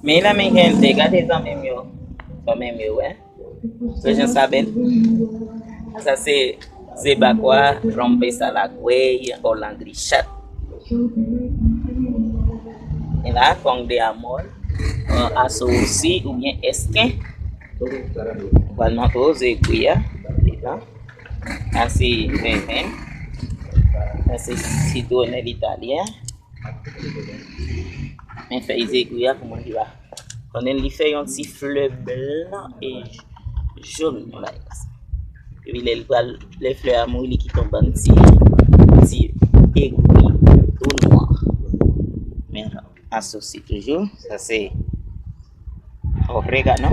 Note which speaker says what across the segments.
Speaker 1: Mais là, mais regardez quand même yo, hein. Les gens savent. Ça c'est bakwa, tromper ça la gueille, encore l'anglichat. Et là, quand des amol, associé ou bien esquin, voilà, tous les cuillères, là, c'est vin, c'est citronne l'italien, mais fait les cuillères comment il va. On a les fait un petit fleur blanc et jaune là. Et puis les fleurs amoureuses qui tombent un petit aiguille tout noir. Mais associé toujours, ça c'est orégano.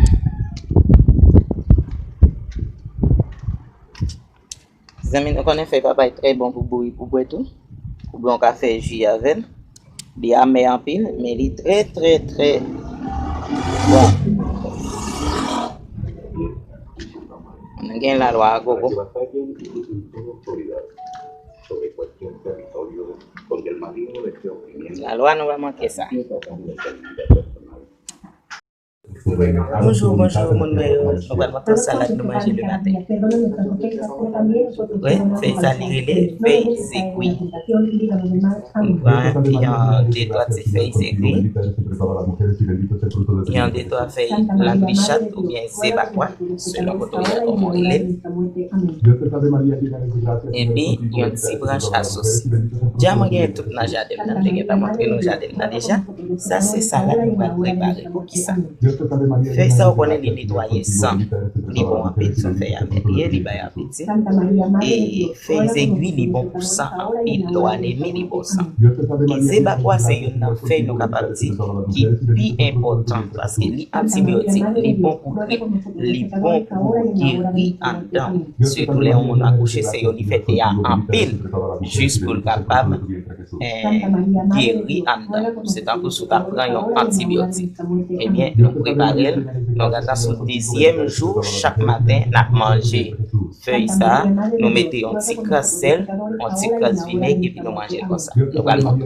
Speaker 1: Les amis, nous connaissons fait papa est très bon pour boire tout. Pour boire un café jus avec. Il a mis en pile, mais il est très très très bon. On a la loi à gogo. La loi nous va manquer ça. Bonjour, mon meilleur. On va manger salade, nous manger le matin. Oui, c'est ça, les c'est cuit. On prend, puis on détoie ces feuilles, c'est cuit. Puis on détoie feuille l'anglichat ou bien c'est bakwa, selon comment il est. Et puis, il y a une petite branche à sauce. Déjà, moi, il y a tout dans le jardin. Je vais montrer le jardin déjà. Ça, c'est salade, on va préparer pour qui ça. Feuille ça, on connaît les nettoyer sans. Les bons appétit, feuille à mettre, les bails appétit. Et feuilles aiguilles, les bons pour sang, et l'eau anémie, les bons sang. Et c'est bakwa, c'est une feuille, nous capable de dire, qui est plus important parce que les antibiotiques, les bons pour grippe, les bons pour guérir en dedans. Surtout les on a couché, c'est une fête en pile, juste pour le capable guérir en dedans. C'est un peu sous ta prend un antibiotique. Eh bien, nous préparons, nous regardons sur le deuxième jour, chaque matin, nous mangeons feuille ça, nous mettons un petit crasse sel, un petit crasse vinaigre et puis nous mangeons comme ça. Nous allons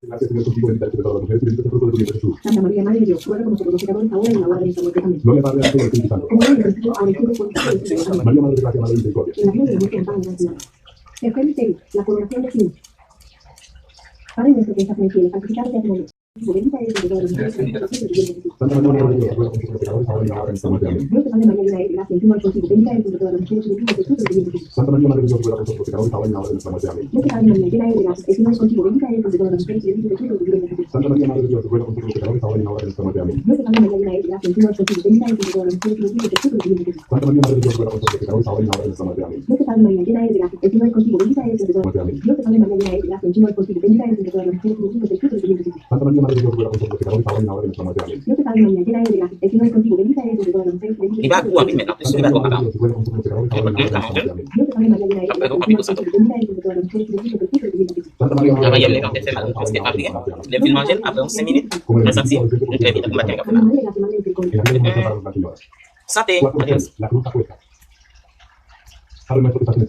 Speaker 2: Gracias Señor contigo, bendita eres tú entre todas las mujeres y bendito es el fruto de tu vientre Jesús. Santa María, Madre de Dios, ruega por nosotros los pecadores ahora y en la hora de nuestra muerte. Amén. Gloria al Padre, al Hijo y al Espíritu Santo. Como era en el principio, ahora y siempre, por los siglos de los siglos. Amén. María, Madre de gracia, Madre de misericordia. En la gloria y la muerte, amparo y Señor. Tercer misterio, la coronación de Jesús. Padre nuestro que estás en el cielo, santificado sea tu nombre. Bendita eres entre todas las mujeres y bendito es el fruto de tu vientre Jesús. Santa María, Madre de Dios, ruega por nosotros los pecadores ahora y en la hora de nuestra muerte. Amén. Dios te salve María, llena eres de gracia, el Señor es contigo. Bendita eres entre todas las mujeres y bendito es el fruto de tu vientre Jesús. Santa María, Madre de Dios, ruega por nosotros los pecadores ahora y en la hora de nuestra muerte. Amén. Dios te salve María, llena eres de gracia, el Señor es contigo. Bendita eres entre todas las mujeres y bendito es el fruto de tu vientre Jesús. Santa María, Madre de Dios, ruega por nosotros los pecadores ahora y en la hora de nuestra muerte. Amén. Dios te salve María, llena eres de gracia, el Señor es contigo. Bendita eres entre todas las mujeres y bendito es el fruto de tu vientre Jesús. Santa María, Madre de Dios, ruega por nosotros los pecadores ahora y en la hora de nuestra muerte. Amén. Dios te salve María, llena eres de gracia, el Señor es contigo. Bendita eres entre todas las mujeres. Dios te salve María, llena eres de gracia, el Señor es contigo. Bendita eres entre todas las mujeres y bendito es el fruto de tu vientre Jesús. Santa María, Madre de Dios, ruega por nosotros los pecadores ahora y en la hora de nuestra muerte. Amén. Dios te salve María, llena eres de gracia, el Señor es contigo. Bendita eres entre todas las mujeres y bendito es el fruto de tu vientre Jesús.
Speaker 1: il va couper maintenant, c'est ce qu'il va couper.
Speaker 2: Dios ruega por nosotros los pecadores ahora y en la hora de nuestra muerte. Amén. Dios te salve María, llena eres de gracia, el Señor es contigo. Bendita eres entre todas las mujeres y bendito es el fruto de tu vientre Jesús. Santa María,
Speaker 1: Maman yam le kan fait mal parce que après le film manger après 5 minutes je senti très vite combattre avec
Speaker 2: en la
Speaker 1: santé
Speaker 2: la cruz apuesta. Padre nuestro que estás en el